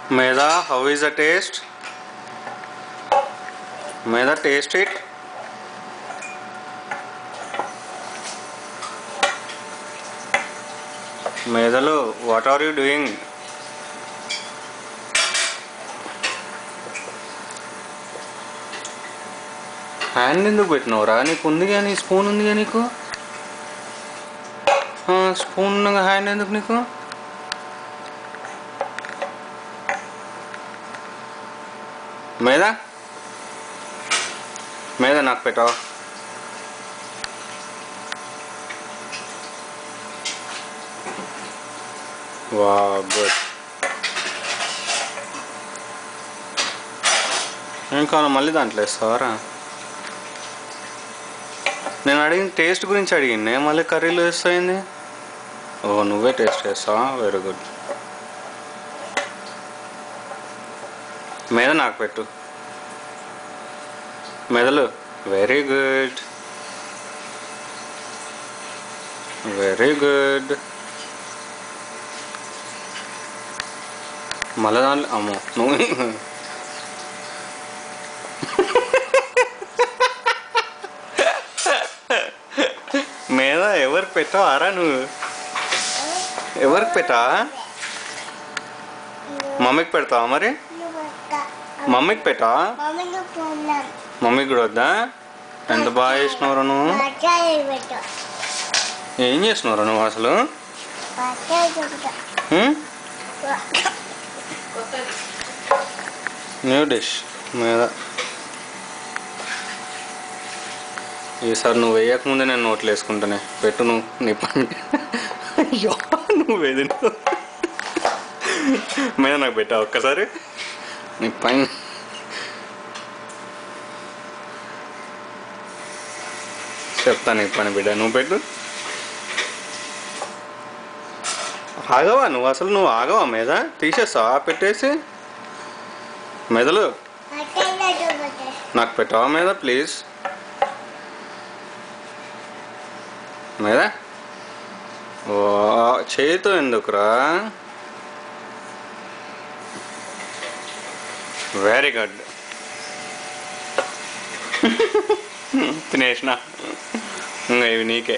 Meda, how is the taste? Meda, taste it. Medalu, what are you doing? Hand ఎందుకు పెట్టినవురా? నీకు ఉంది కానీ spoon ఉంది కానీ నీకు స్పూన్ ఉండగా హ్యాండ్ ఎందుకు నీకు? మీద మీద నాకు పెట్టావా? వా గుడ్. ఏం కావాలి మళ్ళీ దాంట్లో వేస్తావారా? నేను అడిగిన టేస్ట్ గురించి అడిగింది, మళ్ళీ కర్రీలో వేస్తాయింది. ఓ నువ్వే టేస్ట్ చేస్తావా? Very good. మీద నాకు పెట్టు. మెదలు. Very good, very good. మళ్ళీ దాంట్లో అమ్మో నువ్వు మీద ఎవరికి పెట్టావారా నువ్వు? ఎవరికి పెట్టావా? మమ్మీకి పెడతావా? మరి మమ్మీకి పెట్టావా? మమ్మీకి కూడా వద్దా? ఎంత బాగా చేసినవరా నువ్వు? ఏం చేసినవరా నువ్వు అసలు? న్యూ డిష్ మీద. ఈసారి నువ్వు వేయకముందే నేను నోట్లు వేసుకుంటానే. పెట్టు నువ్వు నీ పని. అయ్యో నువ్వు వేది మీద నాకు పెట్టా ఒక్కసారి నీ పైన. చెప్తా నీ పని బిడ్డ, నువ్వు పెట్టు. ఆగవా నువ్వు? అసలు నువ్వు ఆగవా? మీద తీసేస్తావా పెట్టేసి? మెదలు నాకు పెట్టావా మీద ప్లీజ్? మీద ఓ చేతితో ఎందుకురా? Very good. తినేసిన ఇంకా ఇవి నీకే.